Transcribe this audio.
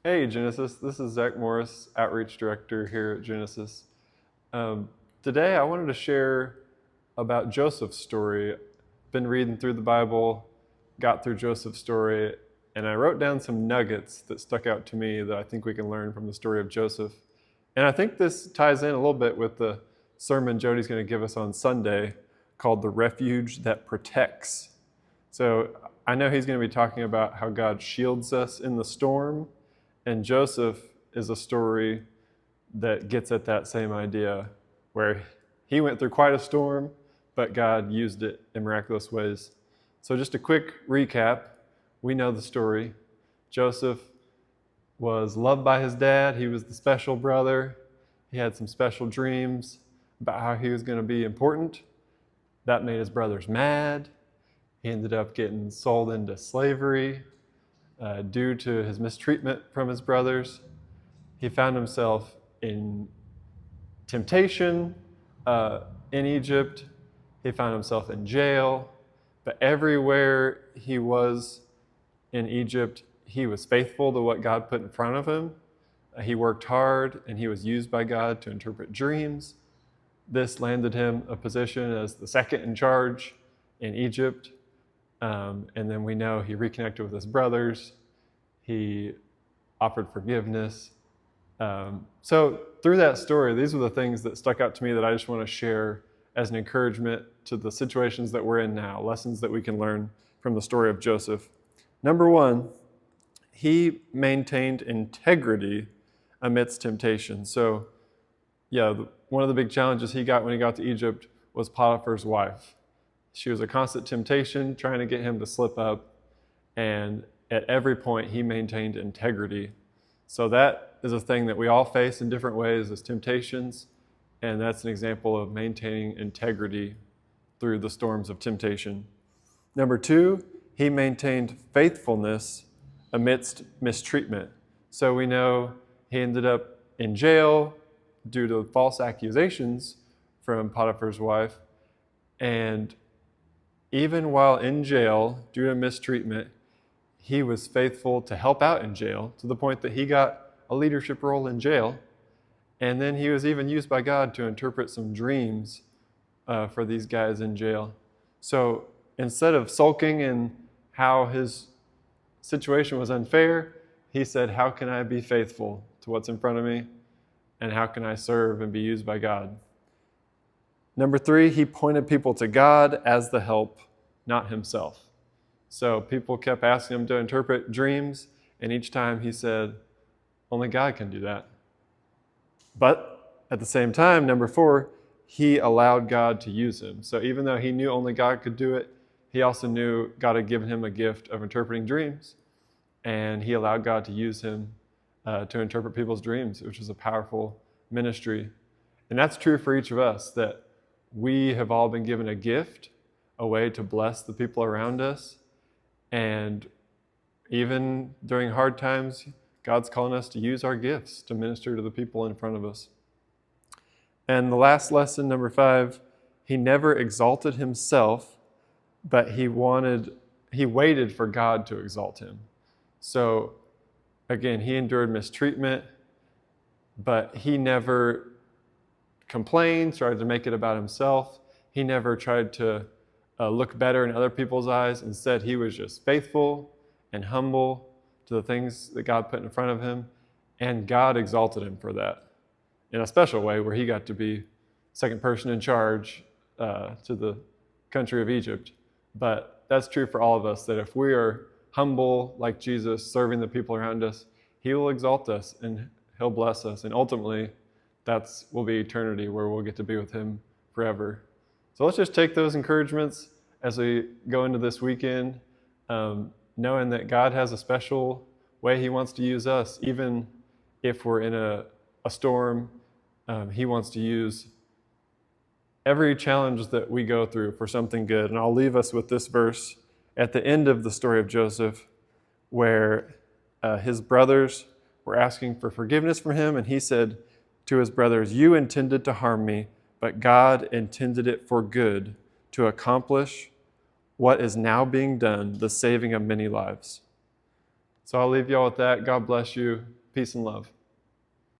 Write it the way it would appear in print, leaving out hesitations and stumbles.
Hey, Genesis. This is Zach Morris, Outreach Director here at Genesis. Today, I wanted to share about Joseph's story. Been reading through the Bible, got through Joseph's story, and I wrote down some nuggets that stuck out to me that I think we can learn from the story of Joseph. And I think this ties in a little bit with the sermon Jody's going to give us on Sunday called The Refuge That Protects. So I know he's going to be talking about how God shields us in the storm. And Joseph is a story that gets at that same idea, where he went through quite a storm, but God used it in miraculous ways. So just a quick recap. We know the story. Joseph was loved by his dad. He was the special brother. He had some special dreams about how he was going to be important. That made his brothers mad. He ended up getting sold into slavery. Due to his mistreatment from his brothers, he found himself in temptation in Egypt. He found himself in jail. But everywhere he was in Egypt, he was faithful to what God put in front of him. He worked hard, and he was used by God to interpret dreams. This landed him a position as the second in charge in Egypt. And then we know he reconnected with his brothers. He offered forgiveness. So through that story, these are the things that stuck out to me that I just want to share as an encouragement to the situations that we're in now, lessons that we can learn from the story of Joseph. Number one, he maintained integrity amidst temptation. So one of the big challenges he got when he got to Egypt was Potiphar's wife. She was a constant temptation, trying to get him to slip up. And at every point, he maintained integrity. So that is a thing that we all face in different ways as temptations. And that's an example of maintaining integrity through the storms of temptation. Number two, he maintained faithfulness amidst mistreatment. So we know he ended up in jail due to false accusations from Potiphar's wife. And even while in jail, due to mistreatment, he was faithful to help out in jail to the point that he got a leadership role in jail. And then he was even used by God to interpret some dreams for these guys in jail. So instead of sulking in how his situation was unfair, he said, how can I be faithful to what's in front of me? And how can I serve and be used by God? Number three, he pointed people to God as the help, not himself. So people kept asking him to interpret dreams, and each time he said, only God can do that. But at the same time, number four, he allowed God to use him. So even though he knew only God could do it, he also knew God had given him a gift of interpreting dreams, and he allowed God to use him to interpret people's dreams, which is a powerful ministry. And that's true for each of us, that we have all been given a gift, a way to bless the people around us. And even during hard times, God's calling us to use our gifts to minister to the people in front of us. And the last lesson, number five, he never exalted himself, but he waited for God to exalt him. So again, he endured mistreatment, but he never complained, tried to make it about himself. He never tried to look better in other people's eyes. Instead, he was just faithful and humble to the things that God put in front of him, and God exalted him for that in a special way, where he got to be second person in charge to the country of Egypt. But that's true for all of us, that if we are humble like Jesus, serving the people around us, he will exalt us and he'll bless us. And ultimately, will be eternity, where we'll get to be with him forever. So let's just take those encouragements as we go into this weekend, knowing that God has a special way he wants to use us. Even if we're in a storm, he wants to use every challenge that we go through for something good. And I'll leave us with this verse at the end of the story of Joseph, where his brothers were asking for forgiveness from him, and he said to his brothers, "You intended to harm me, but God intended it for good, to accomplish what is now being done, the saving of many lives." So I'll leave y'all with that. God bless you. Peace and love.